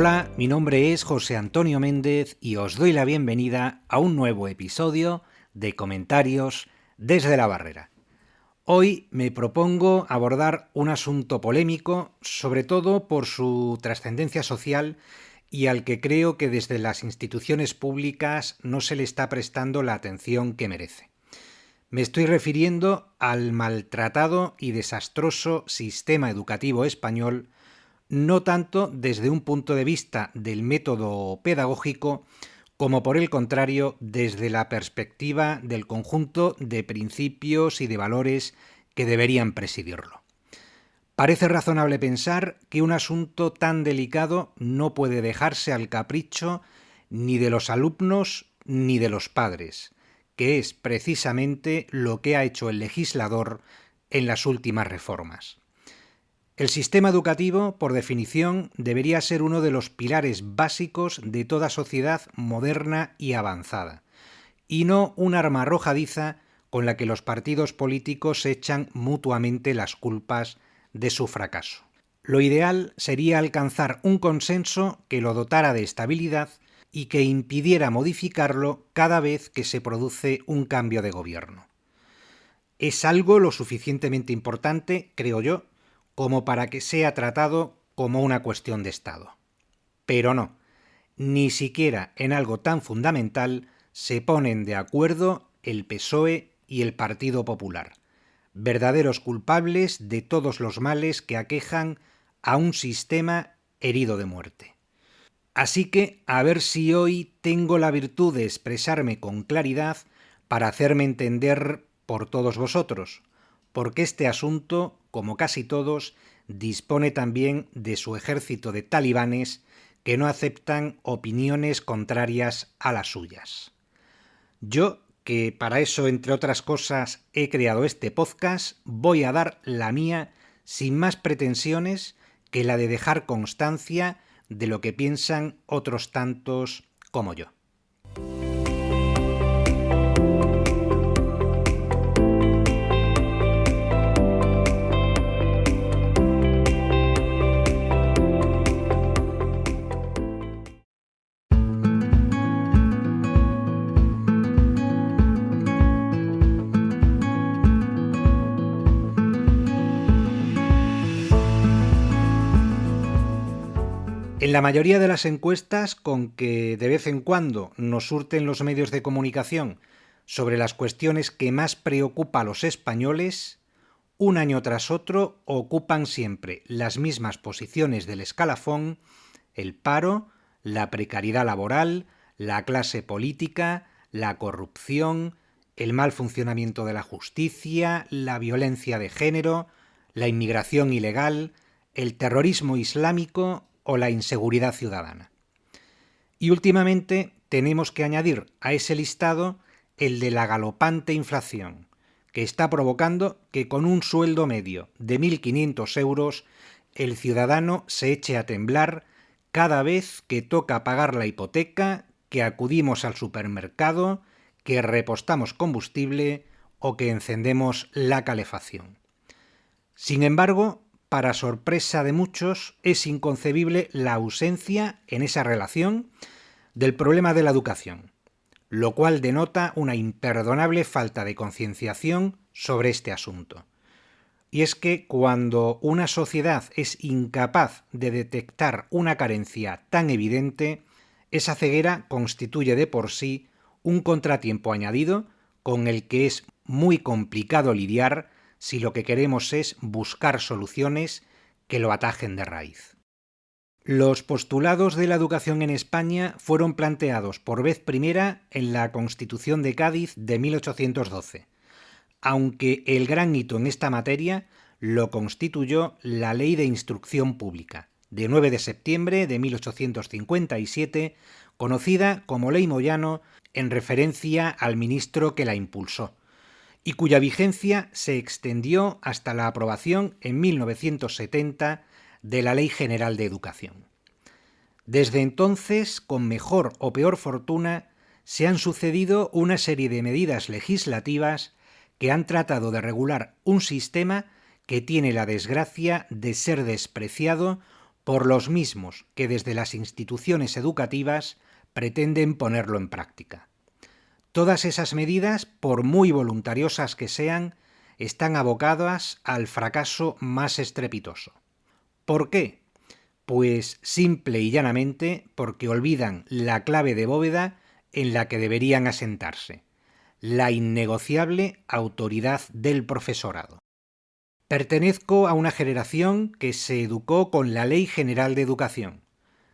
Hola, mi nombre es José Antonio Méndez y os doy la bienvenida a un nuevo episodio de Comentarios desde la Barrera. Hoy me propongo abordar un asunto polémico, sobre todo por su trascendencia social y al que creo que desde las instituciones públicas no se le está prestando la atención que merece. Me estoy refiriendo al maltratado y desastroso sistema educativo español, no tanto desde un punto de vista del método pedagógico, como por el contrario desde la perspectiva del conjunto de principios y de valores que deberían presidirlo. Parece razonable pensar que un asunto tan delicado no puede dejarse al capricho ni de los alumnos ni de los padres, que es precisamente lo que ha hecho el legislador en las últimas reformas. El sistema educativo, por definición, debería ser uno de los pilares básicos de toda sociedad moderna y avanzada, y no un arma arrojadiza con la que los partidos políticos echan mutuamente las culpas de su fracaso. Lo ideal sería alcanzar un consenso que lo dotara de estabilidad y que impidiera modificarlo cada vez que se produce un cambio de gobierno. Es algo lo suficientemente importante, creo yo, como para que sea tratado como una cuestión de Estado. Pero no, ni siquiera en algo tan fundamental se ponen de acuerdo el PSOE y el Partido Popular, verdaderos culpables de todos los males que aquejan a un sistema herido de muerte. Así que a ver si hoy tengo la virtud de expresarme con claridad para hacerme entender por todos vosotros, porque este asunto, como casi todos, dispone también de su ejército de talibanes que no aceptan opiniones contrarias a las suyas. Yo, que para eso, entre otras cosas, he creado este podcast, voy a dar la mía sin más pretensiones que la de dejar constancia de lo que piensan otros tantos como yo. En la mayoría de las encuestas con que de vez en cuando nos surten los medios de comunicación sobre las cuestiones que más preocupa a los españoles, un año tras otro ocupan siempre las mismas posiciones del escalafón: el paro, la precariedad laboral, la clase política, la corrupción, el mal funcionamiento de la justicia, la violencia de género, la inmigración ilegal, el terrorismo islámico o la inseguridad ciudadana. Y últimamente tenemos que añadir a ese listado el de la galopante inflación, que está provocando que con un sueldo medio de 1.500 euros el ciudadano se eche a temblar cada vez que toca pagar la hipoteca, que acudimos al supermercado, que repostamos combustible o que encendemos la calefacción. Sin embargo, para sorpresa de muchos, es inconcebible la ausencia en esa relación del problema de la educación, lo cual denota una imperdonable falta de concienciación sobre este asunto. Y es que cuando una sociedad es incapaz de detectar una carencia tan evidente, esa ceguera constituye de por sí un contratiempo añadido con el que es muy complicado lidiar si lo que queremos es buscar soluciones que lo atajen de raíz. Los postulados de la educación en España fueron planteados por vez primera en la Constitución de Cádiz de 1812, aunque el gran hito en esta materia lo constituyó la Ley de Instrucción Pública, de 9 de septiembre de 1857, conocida como Ley Moyano en referencia al ministro que la impulsó, y cuya vigencia se extendió hasta la aprobación en 1970 de la Ley General de Educación. Desde entonces, con mejor o peor fortuna, se han sucedido una serie de medidas legislativas que han tratado de regular un sistema que tiene la desgracia de ser despreciado por los mismos que desde las instituciones educativas pretenden ponerlo en práctica. Todas esas medidas, por muy voluntariosas que sean, están abocadas al fracaso más estrepitoso. ¿Por qué? Pues simple y llanamente porque olvidan la clave de bóveda en la que deberían asentarse: la innegociable autoridad del profesorado. Pertenezco a una generación que se educó con la Ley General de Educación,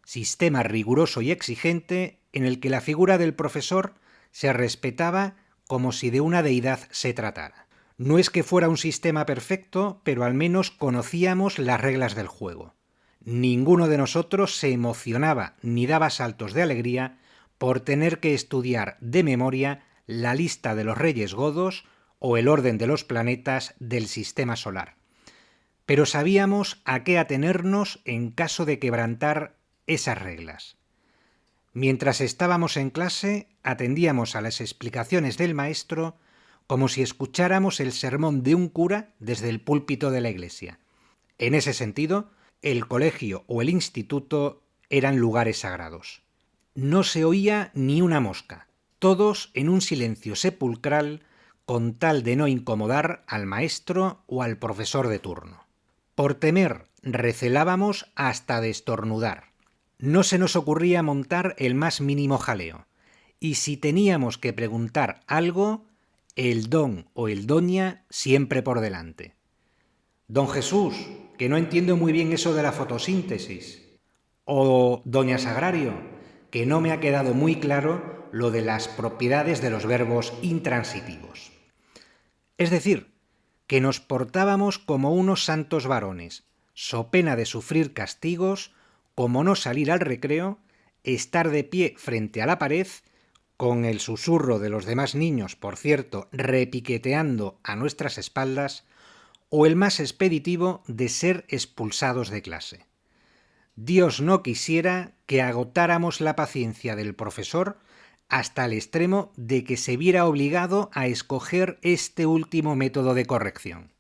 sistema riguroso y exigente en el que la figura del profesor se respetaba como si de una deidad se tratara. No es que fuera un sistema perfecto, pero al menos conocíamos las reglas del juego. Ninguno de nosotros se emocionaba ni daba saltos de alegría por tener que estudiar de memoria la lista de los reyes godos o el orden de los planetas del sistema solar. Pero sabíamos a qué atenernos en caso de quebrantar esas reglas. Mientras estábamos en clase, atendíamos a las explicaciones del maestro como si escucháramos el sermón de un cura desde el púlpito de la iglesia. En ese sentido, el colegio o el instituto eran lugares sagrados. No se oía ni una mosca, todos en un silencio sepulcral con tal de no incomodar al maestro o al profesor de turno. Por temer, recelábamos hasta de estornudar. No se nos ocurría montar el más mínimo jaleo, y si teníamos que preguntar algo, el don o el doña siempre por delante. Don Jesús, que no entiendo muy bien eso de la fotosíntesis. O doña Sagrario, que no me ha quedado muy claro lo de las propiedades de los verbos intransitivos. Es decir, que nos portábamos como unos santos varones, so pena de sufrir castigos, como no salir al recreo, estar de pie frente a la pared, con el susurro de los demás niños, por cierto, repiqueteando a nuestras espaldas, o el más expeditivo de ser expulsados de clase. Dios no quisiera que agotáramos la paciencia del profesor hasta el extremo de que se viera obligado a escoger este último método de corrección.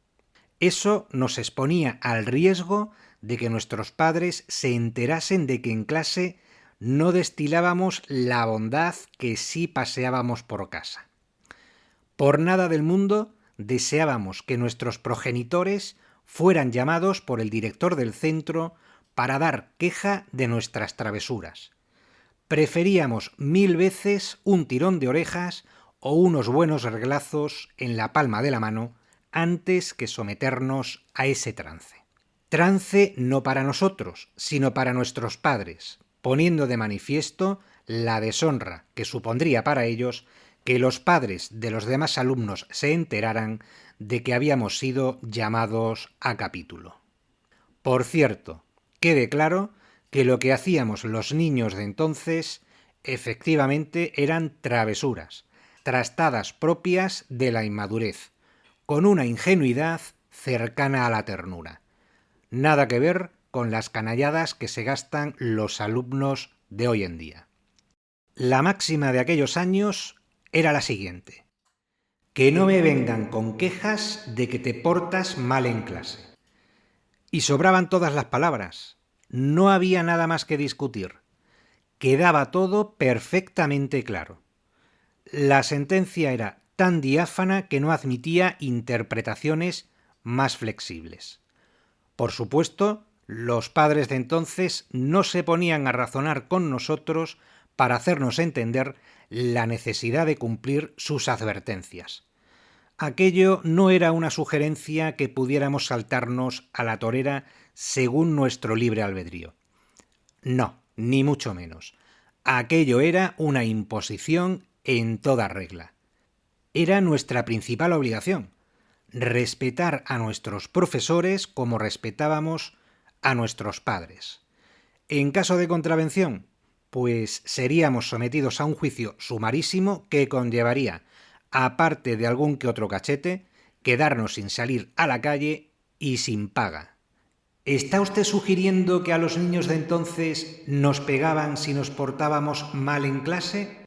Eso nos exponía al riesgo de que nuestros padres se enterasen de que en clase no destilábamos la bondad que sí paseábamos por casa. Por nada del mundo deseábamos que nuestros progenitores fueran llamados por el director del centro para dar queja de nuestras travesuras. Preferíamos 1000 veces un tirón de orejas o unos buenos reglazos en la palma de la mano antes que someternos a ese trance. Trance no para nosotros, sino para nuestros padres, poniendo de manifiesto la deshonra que supondría para ellos que los padres de los demás alumnos se enteraran de que habíamos sido llamados a capítulo. Por cierto, quede claro que lo que hacíamos los niños de entonces efectivamente eran travesuras, trastadas propias de la inmadurez, con una ingenuidad cercana a la ternura. Nada que ver con las canalladas que se gastan los alumnos de hoy en día. La máxima de aquellos años era la siguiente: que no me vengan con quejas de que te portas mal en clase. Y sobraban todas las palabras. No había nada más que discutir. Quedaba todo perfectamente claro. La sentencia era tan diáfana que no admitía interpretaciones más flexibles. Por supuesto, los padres de entonces no se ponían a razonar con nosotros para hacernos entender la necesidad de cumplir sus advertencias. Aquello no era una sugerencia que pudiéramos saltarnos a la torera según nuestro libre albedrío. No, ni mucho menos. Aquello era una imposición en toda regla. Era nuestra principal obligación: respetar a nuestros profesores como respetábamos a nuestros padres. En caso de contravención, pues seríamos sometidos a un juicio sumarísimo que conllevaría, aparte de algún que otro cachete, quedarnos sin salir a la calle y sin paga. ¿Está usted sugiriendo que a los niños de entonces nos pegaban si nos portábamos mal en clase?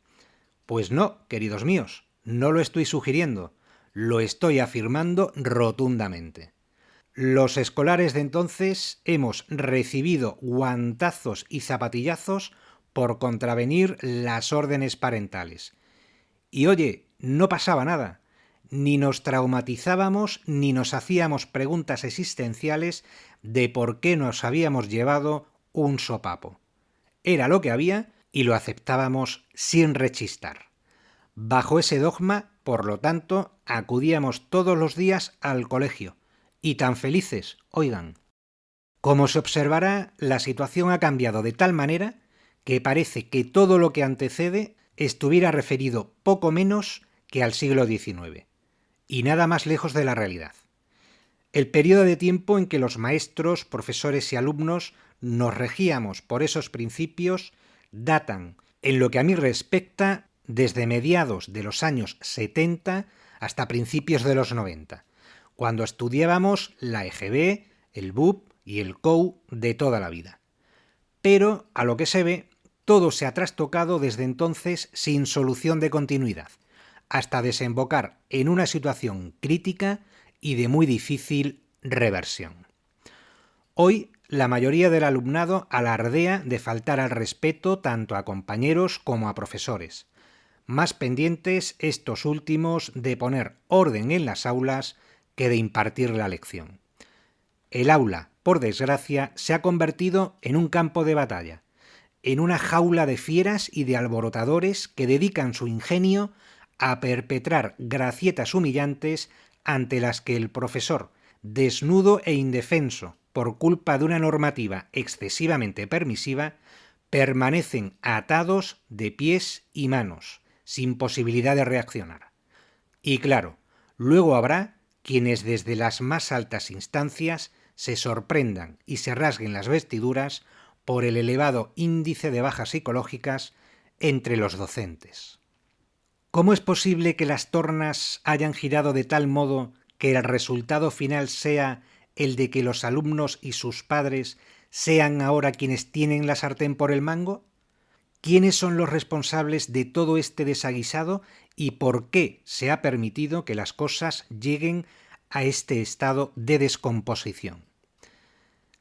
Pues no, queridos míos, no lo estoy sugiriendo, lo estoy afirmando rotundamente. Los escolares de entonces hemos recibido guantazos y zapatillazos por contravenir las órdenes parentales. Y oye, no pasaba nada. Ni nos traumatizábamos ni nos hacíamos preguntas existenciales de por qué nos habíamos llevado un sopapo. Era lo que había y lo aceptábamos sin rechistar. Bajo ese dogma, por lo tanto, acudíamos todos los días al colegio. Y tan felices, oigan. Como se observará, la situación ha cambiado de tal manera que parece que todo lo que antecede estuviera referido poco menos que al siglo XIX, y nada más lejos de la realidad. El periodo de tiempo en que los maestros, profesores y alumnos nos regíamos por esos principios datan, en lo que a mí respecta, desde mediados de los años 70 hasta principios de los 90, cuando estudiábamos la EGB, el BUP y el COU de toda la vida. Pero, a lo que se ve, todo se ha trastocado desde entonces sin solución de continuidad, hasta desembocar en una situación crítica y de muy difícil reversión. Hoy, la mayoría del alumnado alardea de faltar al respeto tanto a compañeros como a profesores, más pendientes estos últimos de poner orden en las aulas que de impartir la lección. El aula, por desgracia, se ha convertido en un campo de batalla, en una jaula de fieras y de alborotadores que dedican su ingenio a perpetrar gracietas humillantes ante las que el profesor, desnudo e indefenso por culpa de una normativa excesivamente permisiva, permanecen atados de pies y manos, sin posibilidad de reaccionar. Y claro, luego habrá quienes desde las más altas instancias se sorprendan y se rasguen las vestiduras por el elevado índice de bajas psicológicas entre los docentes. ¿Cómo es posible que las tornas hayan girado de tal modo que el resultado final sea el de que los alumnos y sus padres sean ahora quienes tienen la sartén por el mango? ¿Quiénes son los responsables de todo este desaguisado y por qué se ha permitido que las cosas lleguen a este estado de descomposición?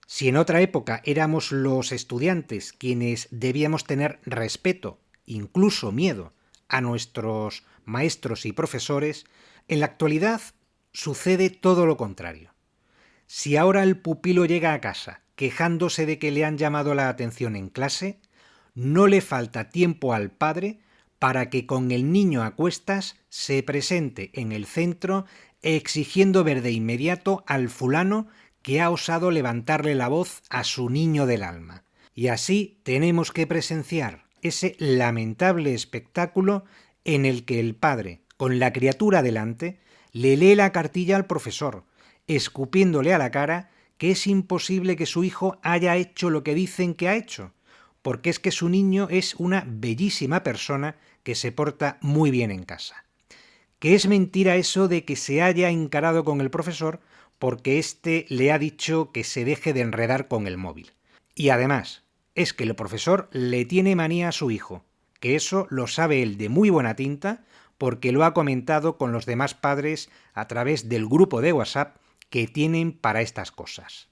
Si en otra época éramos los estudiantes quienes debíamos tener respeto, incluso miedo, a nuestros maestros y profesores, en la actualidad sucede todo lo contrario. Si ahora el pupilo llega a casa quejándose de que le han llamado la atención en clase, no le falta tiempo al padre para que con el niño a cuestas se presente en el centro exigiendo ver de inmediato al fulano que ha osado levantarle la voz a su niño del alma. Y así tenemos que presenciar ese lamentable espectáculo en el que el padre, con la criatura delante, le lee la cartilla al profesor, escupiéndole a la cara que es imposible que su hijo haya hecho lo que dicen que ha hecho, porque es que su niño es una bellísima persona que se porta muy bien en casa. Que es mentira eso de que se haya encarado con el profesor porque éste le ha dicho que se deje de enredar con el móvil. Y además, es que el profesor le tiene manía a su hijo, que eso lo sabe él de muy buena tinta porque lo ha comentado con los demás padres a través del grupo de WhatsApp que tienen para estas cosas.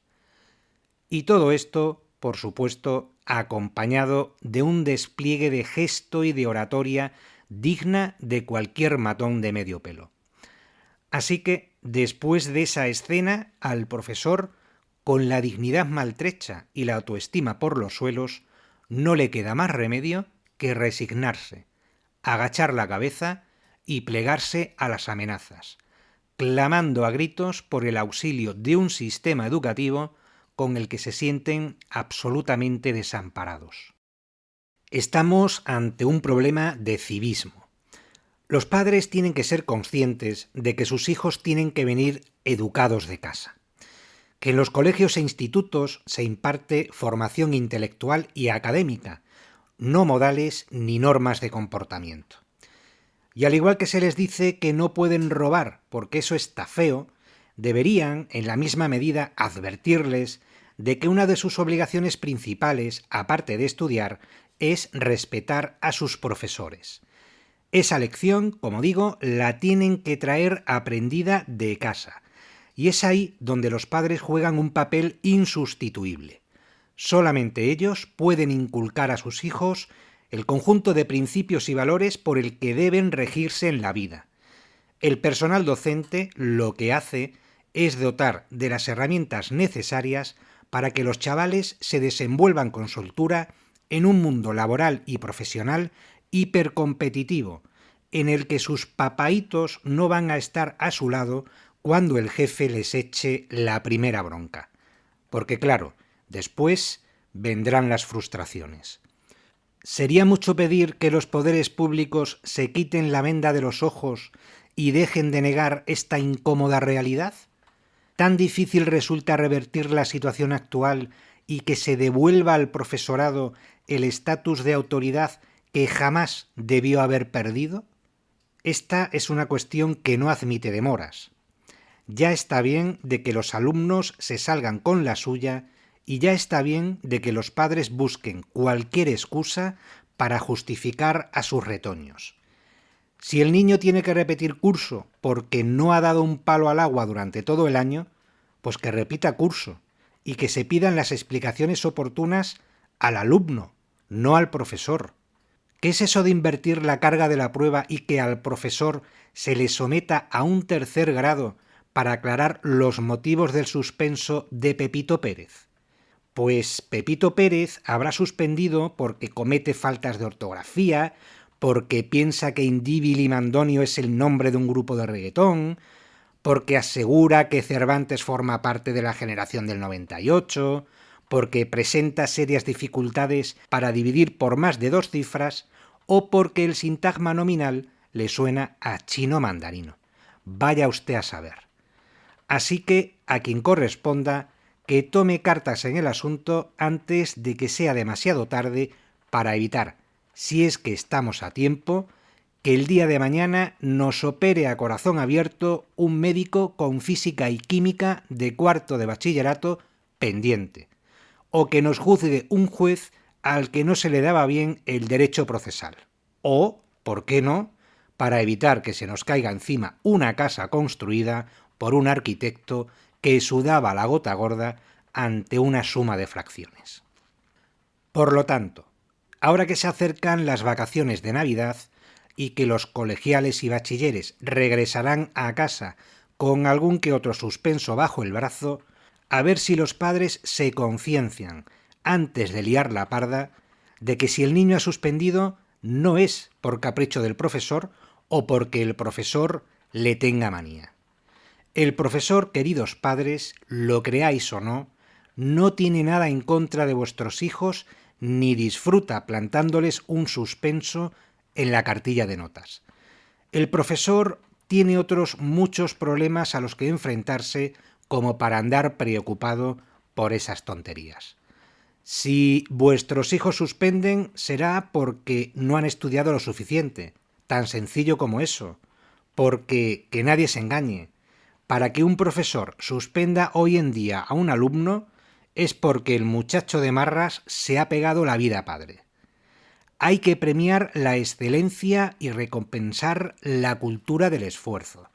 Y todo esto, por supuesto, acompañado de un despliegue de gesto y de oratoria digna de cualquier matón de medio pelo. Así que, después de esa escena, al profesor, con la dignidad maltrecha y la autoestima por los suelos, no le queda más remedio que resignarse, agachar la cabeza y plegarse a las amenazas, clamando a gritos por el auxilio de un sistema educativo con el que se sienten absolutamente desamparados. Estamos ante un problema de civismo. Los padres tienen que ser conscientes de que sus hijos tienen que venir educados de casa, que en los colegios e institutos se imparte formación intelectual y académica, no modales ni normas de comportamiento. Y al igual que se les dice que no pueden robar porque eso está feo, deberían, en la misma medida, advertirles de que una de sus obligaciones principales, aparte de estudiar, es respetar a sus profesores. Esa lección, como digo, la tienen que traer aprendida de casa. Y es ahí donde los padres juegan un papel insustituible. Solamente ellos pueden inculcar a sus hijos el conjunto de principios y valores por el que deben regirse en la vida. El personal docente lo que hace es dotar de las herramientas necesarias para que los chavales se desenvuelvan con soltura en un mundo laboral y profesional hipercompetitivo, en el que sus papaitos no van a estar a su lado cuando el jefe les eche la primera bronca. Porque claro, después vendrán las frustraciones. ¿Sería mucho pedir que los poderes públicos se quiten la venda de los ojos y dejen de negar esta incómoda realidad? ¿Tan difícil resulta revertir la situación actual y que se devuelva al profesorado el estatus de autoridad que jamás debió haber perdido? Esta es una cuestión que no admite demoras. Ya está bien de que los alumnos se salgan con la suya y ya está bien de que los padres busquen cualquier excusa para justificar a sus retoños. Si el niño tiene que repetir curso porque no ha dado un palo al agua durante todo el año, pues que repita curso y que se pidan las explicaciones oportunas al alumno, no al profesor. ¿Qué es eso de invertir la carga de la prueba y que al profesor se le someta a un tercer grado para aclarar los motivos del suspenso de Pepito Pérez? Pues Pepito Pérez habrá suspendido porque comete faltas de ortografía, porque piensa que Indíbil y Mandonio es el nombre de un grupo de reggaetón, porque asegura que Cervantes forma parte de la generación del 98, porque presenta serias dificultades para dividir por más de 2 cifras, o porque el sintagma nominal le suena a chino mandarino. Vaya usted a saber. Así que, a quien corresponda, que tome cartas en el asunto antes de que sea demasiado tarde para evitar, si es que estamos a tiempo, que el día de mañana nos opere a corazón abierto un médico con física y química de 4º de bachillerato pendiente, o que nos juzgue un juez al que no se le daba bien el derecho procesal, o, ¿por qué no?, para evitar que se nos caiga encima una casa construida por un arquitecto que sudaba la gota gorda ante una suma de fracciones. Por lo tanto, ahora que se acercan las vacaciones de Navidad y que los colegiales y bachilleres regresarán a casa con algún que otro suspenso bajo el brazo, a ver si los padres se conciencian, antes de liar la parda, de que si el niño ha suspendido no es por capricho del profesor o porque el profesor le tenga manía. El profesor, queridos padres, lo creáis o no, no tiene nada en contra de vuestros hijos ni disfruta plantándoles un suspenso en la cartilla de notas. El profesor tiene otros muchos problemas a los que enfrentarse como para andar preocupado por esas tonterías. Si vuestros hijos suspenden será porque no han estudiado lo suficiente, tan sencillo como eso, porque que nadie se engañe. Para que un profesor suspenda hoy en día a un alumno es porque el muchacho de marras se ha pegado la vida padre. Hay que premiar la excelencia y recompensar la cultura del esfuerzo.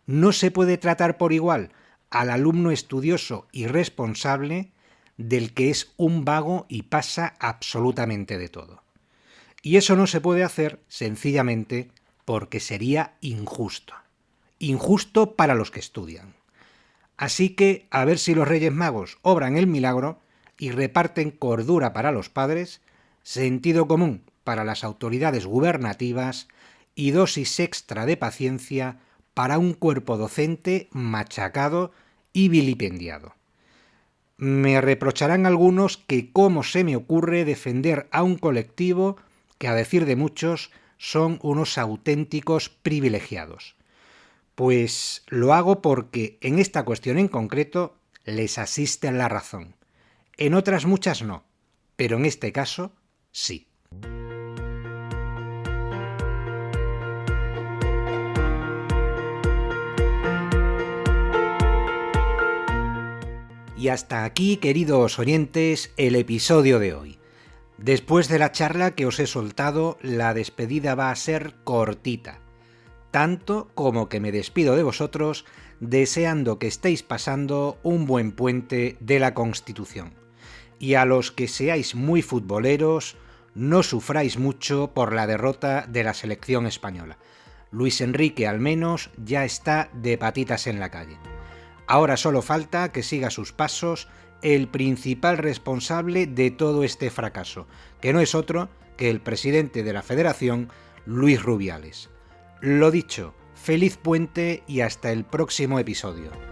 No se puede tratar por igual al alumno estudioso y responsable del que es un vago y pasa absolutamente de todo. Y eso no se puede hacer sencillamente porque sería injusto. Injusto para los que estudian. Así que a ver si los Reyes Magos obran el milagro y reparten cordura para los padres, sentido común para las autoridades gubernativas y dosis extra de paciencia para un cuerpo docente machacado y vilipendiado. Me reprocharán algunos que cómo se me ocurre defender a un colectivo que, a decir de muchos, son unos auténticos privilegiados. Pues lo hago porque en esta cuestión en concreto les asiste la razón. En otras muchas no, pero en este caso sí. Y hasta aquí, queridos oyentes, el episodio de hoy. Después de la charla que os he soltado, la despedida va a ser cortita. tanto como que me despido de vosotros deseando que estéis pasando un buen puente de la Constitución. Y a los que seáis muy futboleros, no sufráis mucho por la derrota de la selección española. Luis Enrique al menos ya está de patitas en la calle. Ahora solo falta que siga sus pasos el principal responsable de todo este fracaso, que no es otro que el presidente de la Federación, Luis Rubiales. Lo dicho, feliz puente y hasta el próximo episodio.